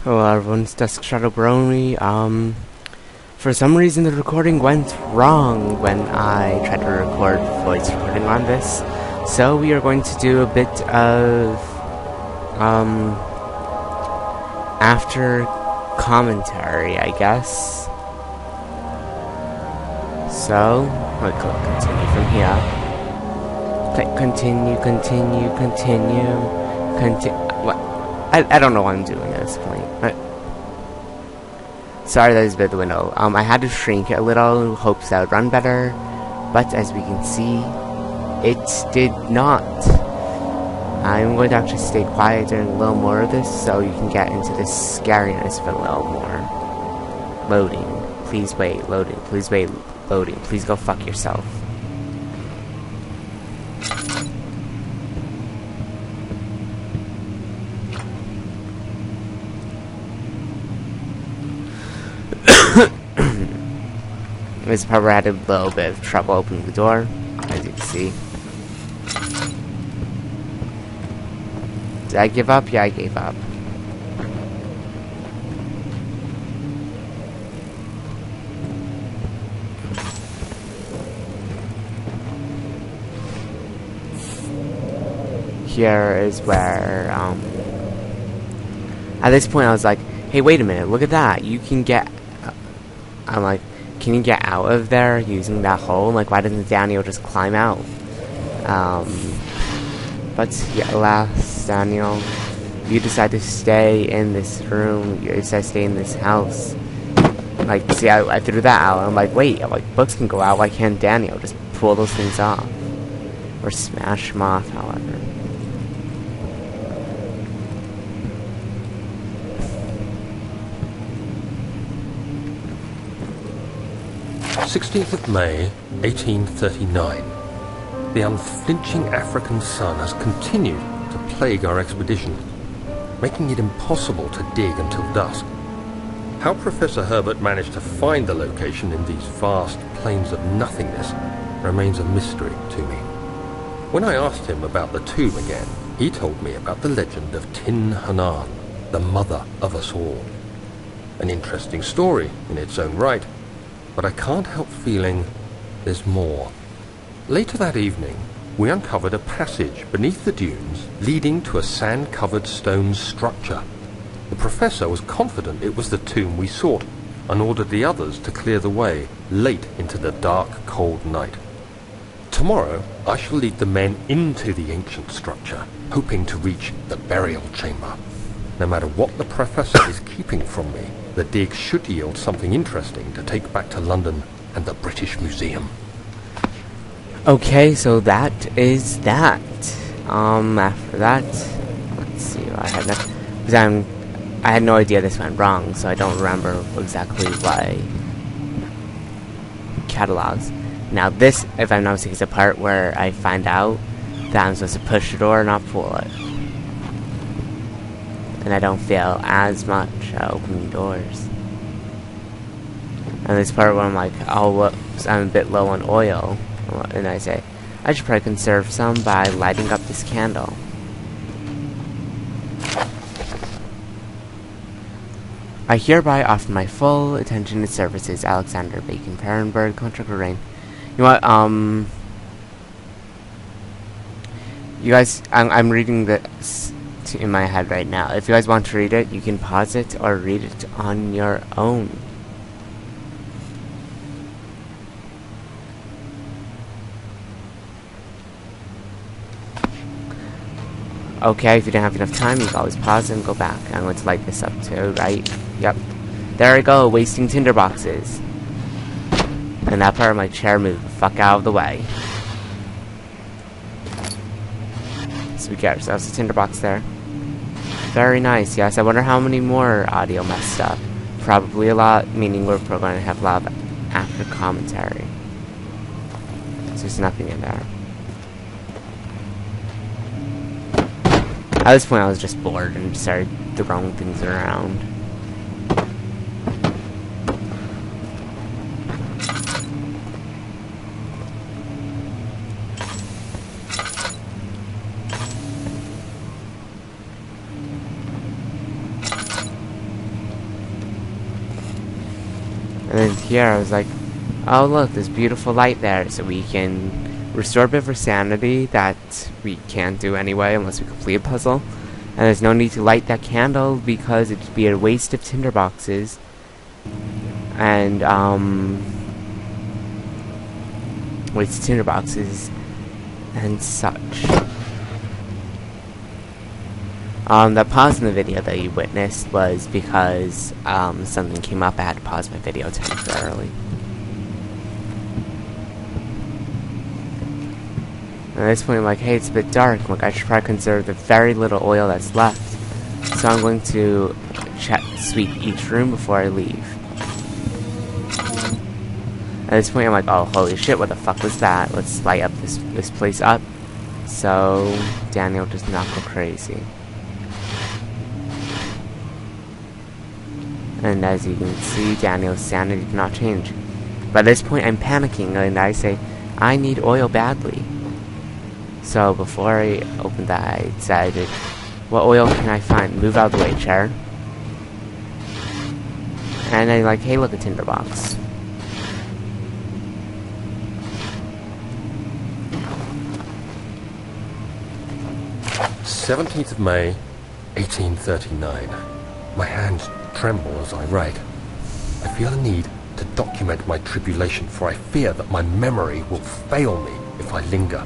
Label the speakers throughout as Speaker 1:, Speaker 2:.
Speaker 1: Hello everyone, it's Dusk Shadow Brony. For some reason the recording went wrong when I tried to record voice recording on this. So we are going to do a bit of, after commentary, I guess. So, we'll click continue from here. Click continue. What? I don't know what I'm doing at this point. Sorry that is a bit of the window. I had to shrink it a little, hopes that would run better, but as we can see, it did not. I'm going to actually stay quiet during a little more of this, so you can get into this scariness for a little more. Loading. Please wait. Loading. Please wait. Loading. Please go fuck yourself. This part where I had a little bit of trouble opening the door, as you can see. Did I give up? Yeah, I gave up. Here is where, at this point I was like, hey, wait a minute, look at that, you can get, I'm like, can you get out of there using that hole? Like, why doesn't Daniel just climb out? But yeah, alas, Daniel, you decide to stay in this room. You decide to stay in this house. Like, see, I threw that out. I'm like, wait, I'm like, books can go out. Why can't Daniel just pull those things off? Or smash them off, however.
Speaker 2: 16th of May, 1839. The unflinching African sun has continued to plague our expedition, making it impossible to dig until dusk. How Professor Herbert managed to find the location in these vast plains of nothingness remains a mystery to me. When I asked him about the tomb again, he told me about the legend of Tin Hanan, the mother of us all. An interesting story in its own right, but I can't help feeling there's more. Later that evening, we uncovered a passage beneath the dunes leading to a sand-covered stone structure. The professor was confident it was the tomb we sought and ordered the others to clear the way late into the dark, cold night. Tomorrow, I shall lead the men into the ancient structure, hoping to reach the burial chamber. No matter what the professor is keeping from me, the dig should yield something interesting to take back to London and the British Museum.
Speaker 1: Okay, so that is that. After that, let's see what I had next. Because I had no idea this went wrong, so I don't remember exactly why. Catalogs. Now this, if I'm not mistaken, is the part where I find out that I'm supposed to push the door, not pull it. And I don't fail as much at opening doors. And this part where I'm like, oh, whoops, I'm a bit low on oil. And I say, I should probably conserve some by lighting up this candle. I hereby offer my full attention and services, Alexander Bacon, Parenberg, Contract Lorraine. You know what, you guys, I'm reading this in my head right now. If you guys want to read it, you can pause it or read it on your own. Okay, if you don't have enough time, you can always pause and go back. I'm going to light this up too, right? Yep. There we go, wasting tinder boxes. And that part of my chair moved the fuck out of the way. So we get ourselves a tinderbox there. Very nice, yes. I wonder how many more audio messed up. Probably a lot, meaning we're going to have a lot of after commentary. So there's nothing in there. At this point I was just bored and started throwing things around. And then here I was like, oh look, there's beautiful light there, so we can restore a bit of our sanity that we can't do anyway unless we complete a puzzle. And there's no need to light that candle because it'd be a waste of tinderboxes. And, waste of tinderboxes and such. The pause in the video that you witnessed was because, something came up. I had to pause my video temporarily. At this point, I'm like, hey, it's a bit dark. Like, I should probably conserve the very little oil that's left. So I'm going to sweep each room before I leave. At this point, I'm like, oh, holy shit, what the fuck was that? Let's light up this place up so Daniel does not go crazy. And as you can see, Daniel's sanity did not change. But at this point, I'm panicking, and I say, I need oil badly. So before I opened that, I decided, what oil can I find? Move out of the way, chair. And I'm like, hey, look, a tinderbox.
Speaker 2: "17th of May, 1839. My hands tremble as I write. I feel a need to document my tribulation, for I fear that my memory will fail me if I linger.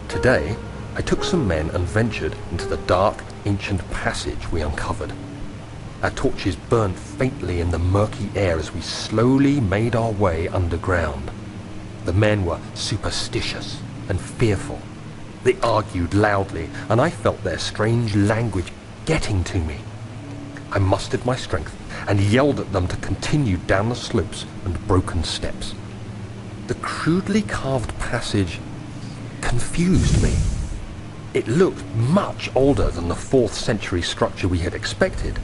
Speaker 2: Today, I took some men and ventured into the dark, ancient passage we uncovered. Our torches burned faintly in the murky air as we slowly made our way underground. The men were superstitious and fearful. They argued loudly, and I felt their strange language getting to me. I mustered my strength and yelled at them to continue down the slopes and broken steps. The crudely carved passage confused me. It looked much older than the 4th century structure we had expected.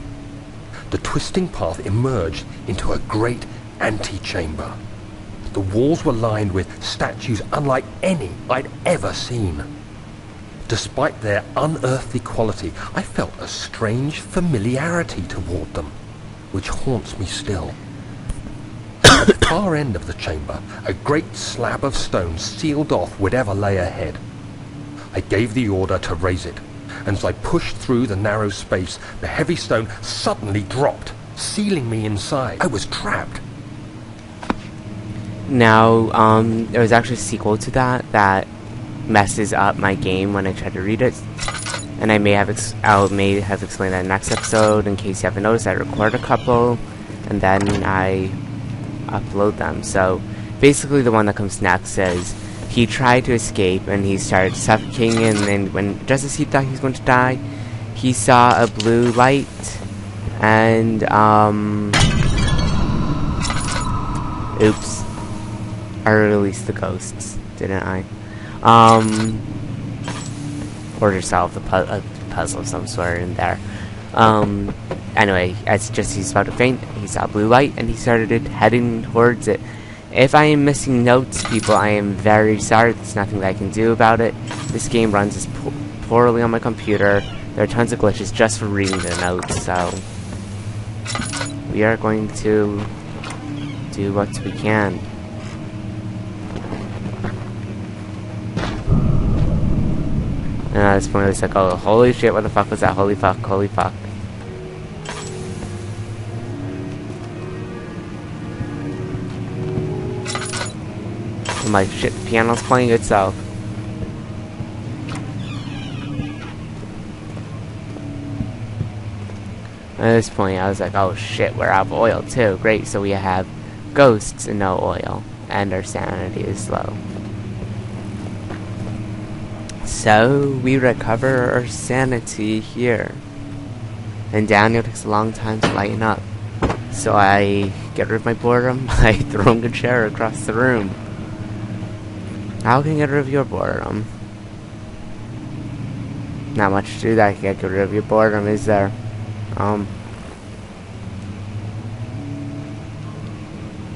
Speaker 2: The twisting path emerged into a great antechamber. The walls were lined with statues unlike any I'd ever seen. Despite their unearthly quality, I felt a strange familiarity toward them, which haunts me still. At the far end of the chamber, a great slab of stone sealed off whatever lay ahead. I gave the order to raise it, and as I pushed through the narrow space, the heavy stone suddenly dropped, sealing me inside. I was trapped.
Speaker 1: Now, there was actually a sequel to that messes up my game when I try to read it, and I may have explained that in the next episode. In case you haven't noticed, I record a couple and then I upload them. So basically the one that comes next says he tried to escape and he started suffocating, and then when just as he thought he was going to die, he saw a blue light and oops, I released the ghosts, didn't I? Or to solve the puzzle of some sort in there. Anyway, as just he's about to faint, he saw a blue light and he started heading towards it. If I am missing notes, people, I am very sorry. There's nothing that I can do about it. This game runs as poorly on my computer. There are tons of glitches just for reading the notes, so we are going to do what we can. And at this point, it's like, oh, holy shit, what the fuck was that? Holy fuck, holy fuck. I'm like, shit, the piano's playing itself. At this point, I was like, oh shit, we're out of oil too. Great, so we have ghosts and no oil. And our sanity is low. So, we recover our sanity here. And Daniel takes a long time to lighten up. So I get rid of my boredom by throwing a chair across the room. How can you get rid of your boredom? Not much to do that can get rid of your boredom, is there?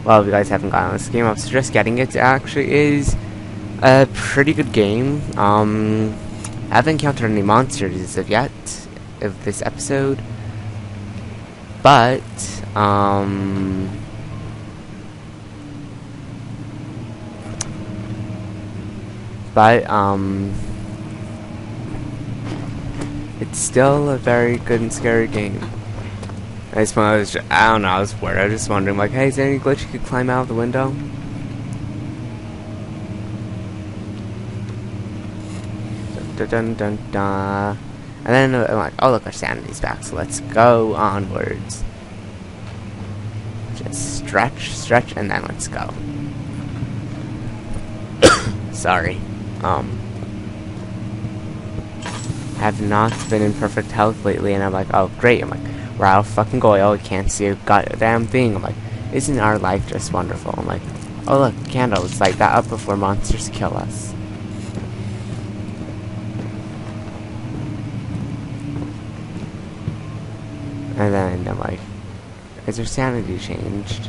Speaker 1: Well, if you guys haven't gotten this game, I suggest getting it. It actually is a pretty good game. I haven't encountered any monsters as of yet of this episode, but But, it's still a very good and scary game. I don't know, I was worried. I was just wondering, like, hey, is there any glitch you could climb out of the window? Dun dun dun dun. And then I'm like, oh look, our sanity's back, so let's go onwards. Just stretch, stretch, and then let's go. Sorry. Have not been in perfect health lately, and I'm like, oh great, I'm like, we're out of fucking oil, we can't see a goddamn thing. I'm like, isn't our life just wonderful? I'm like, oh look, candles, light that up before monsters kill us. And then I'm like, is their sanity changed?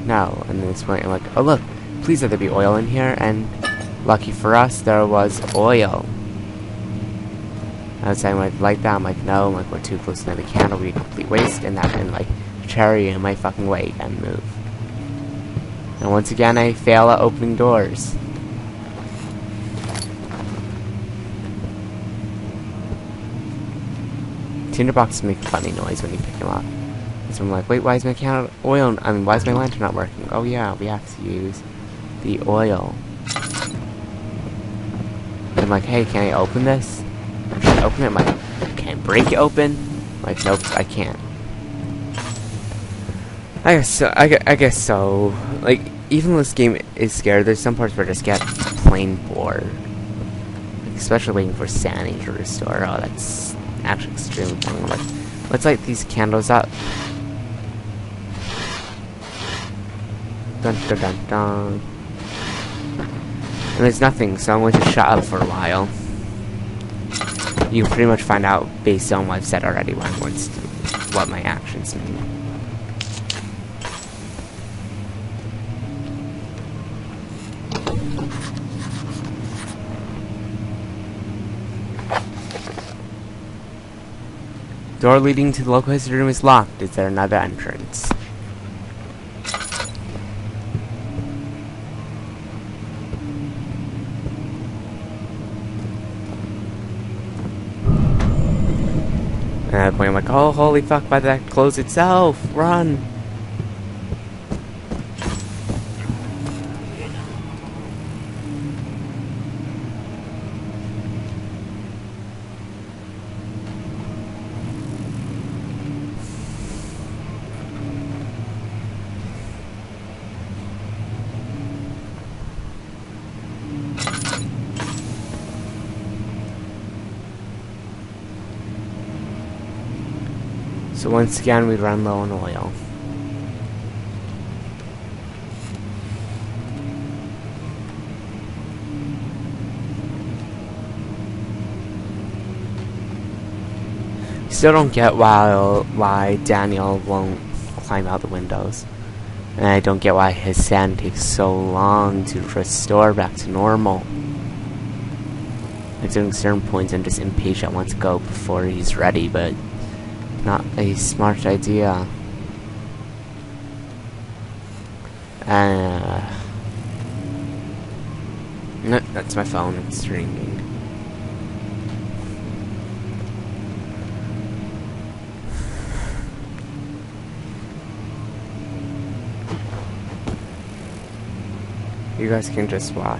Speaker 1: No. And at this point I'm like, oh look, please let there be oil in here, and lucky for us, there was oil. I was saying, like, light that. I'm like, no. I'm like, we're too close to the candle. We'd be complete waste, and that can, like, cherry in my fucking way and move. And once again, I fail at opening doors. Tinderboxes make a funny noise when you pick them up. So I'm like, wait, why is my why is my lantern not working? Oh yeah, we have to use the oil. And I'm like, hey, can I open this? I'm trying to open it. I'm like, can I break it open? I'm like, nope, I can't. I guess so. Like, even though this game is scary, there's some parts where I just get plain bored. Like, especially waiting for sanity to restore. Oh, that's actually extremely boring. I'm like, let's light these candles up. Dun dun dun dun. And there's nothing, so I'm going to shut up for a while. You can pretty much find out based on what I've said already what my actions mean. Door leading to the local history room is locked. Is there another entrance? And at that point I'm like, oh holy fuck, why did that close itself? Run! So once again, we run low on oil. Still don't get why Daniel won't climb out the windows. And I don't get why his sand takes so long to restore back to normal. Like, during certain points I'm just impatient, I want to go before he's ready, but not a smart idea. No, that's my phone, it's ringing. You guys can just watch.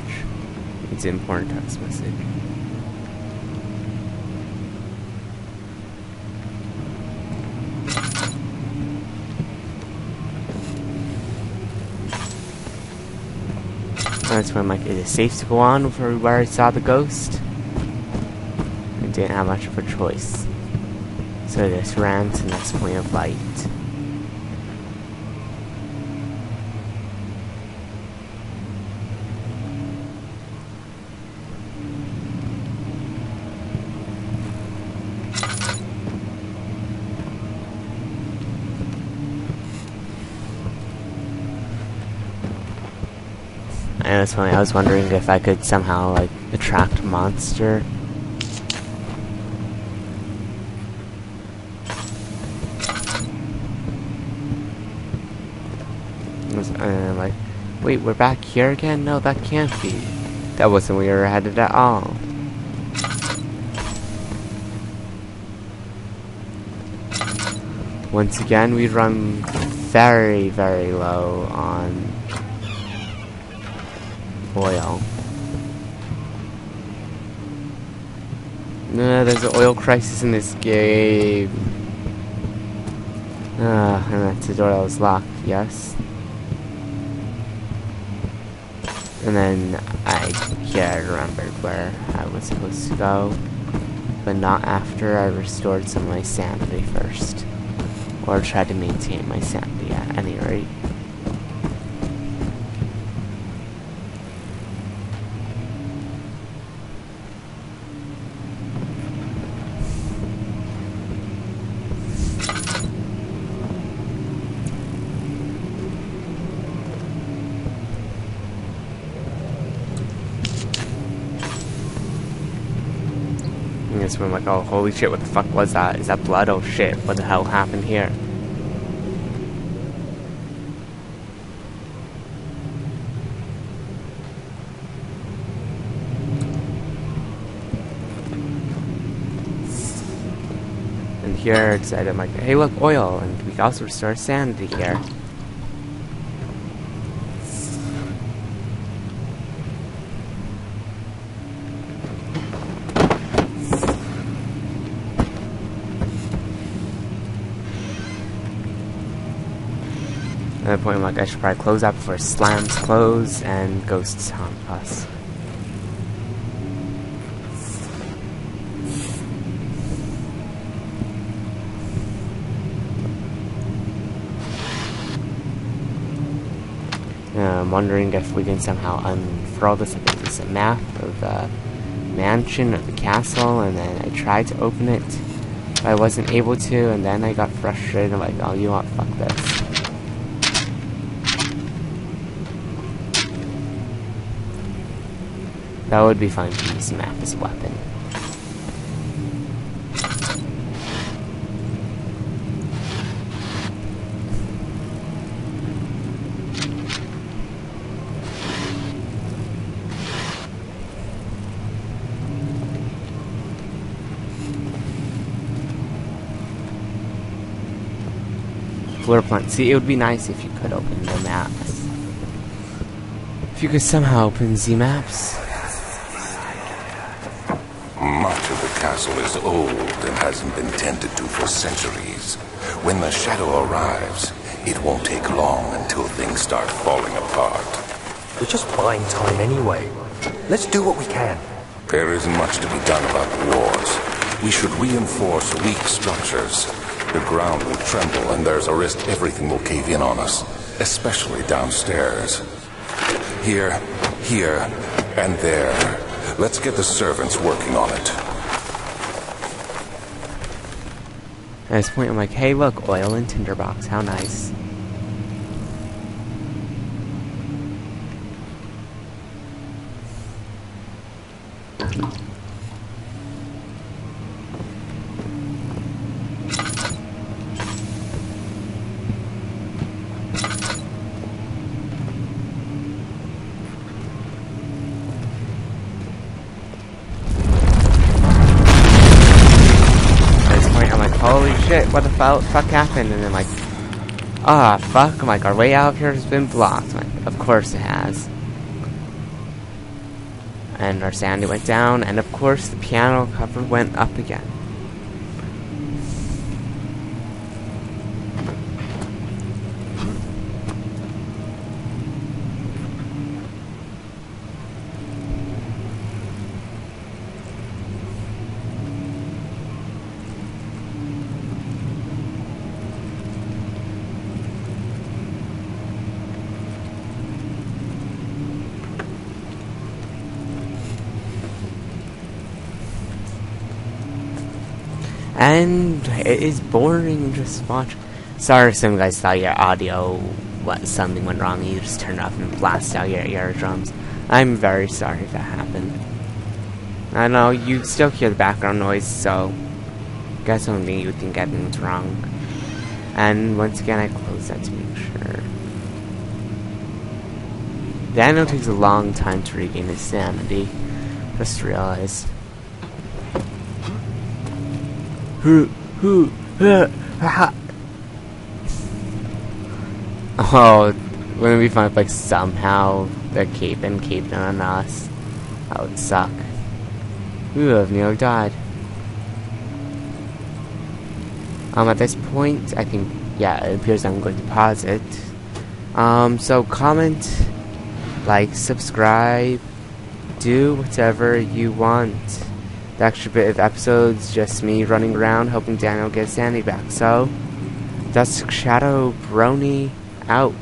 Speaker 1: It's an important text message. That's when I'm like, is it safe to go on for where I saw the ghost? I didn't have much of a choice. So I just ran to the next point of light. And that's when I was wondering if I could somehow, like, attract a monster. And I'm like, wait, we're back here again? No, that can't be. That wasn't where we were headed at all. Once again, we run very, very low on oil. No, there's an oil crisis in this game. And that's the door that was locked, yes. And then I remembered where I was supposed to go, but not after I restored some of my sanity first. Or tried to maintain my sanity at any rate. And that's when I'm like, oh, holy shit, what the fuck was that? Is that blood? Oh shit, what the hell happened here? And here it said, I'm like, hey look, oil, and we can also restore sanity here. At that point, I'm like, I should probably close that before it slams close and ghosts haunt us. I'm wondering if we can somehow unfurl this. I think it's a map of the mansion or the castle, and then I tried to open it, but I wasn't able to, and then I got frustrated. I'm like, oh, you know what, fuck this. That would be fine to use the map as a weapon. Floor plan. See, it would be nice if you could open the maps. If you could somehow open the maps.
Speaker 3: Much of the castle is old and hasn't been tended to for centuries. When the shadow arrives, it won't take long until things start falling apart.
Speaker 4: We're just buying time anyway. Let's do what we can.
Speaker 3: There isn't much to be done about the walls. We should reinforce weak structures. The ground will tremble and there's a risk everything will cave in on us, especially downstairs. Here, and there. Let's get the servants working on it.
Speaker 1: At this point, I'm like, hey, look, oil and tinderbox. How nice. Holy shit, what the fuck happened? And then like, fuck, I'm like, our way out of here has been blocked. I'm like, of course it has. And our sandy went down, and of course the piano cover went up again. And it is boring just watch. Sorry if some guys thought your audio, something went wrong and you just turned off and blast out your eardrums. I'm very sorry if that happened. I know, you still hear the background noise, so I guess only you think everything's wrong. And once again, I close that to make sure. Daniel takes a long time to regain his sanity. Just realize. Oh, wouldn't it be fun if like somehow the cave caved in on us? That would suck. We would have nearly died. At this point, I think, yeah, it appears I'm going to pause it. So comment, like, subscribe, do whatever you want. The extra bit of episodes, just me running around helping Daniel get sanity back. So, Dusk Shadow Brony out.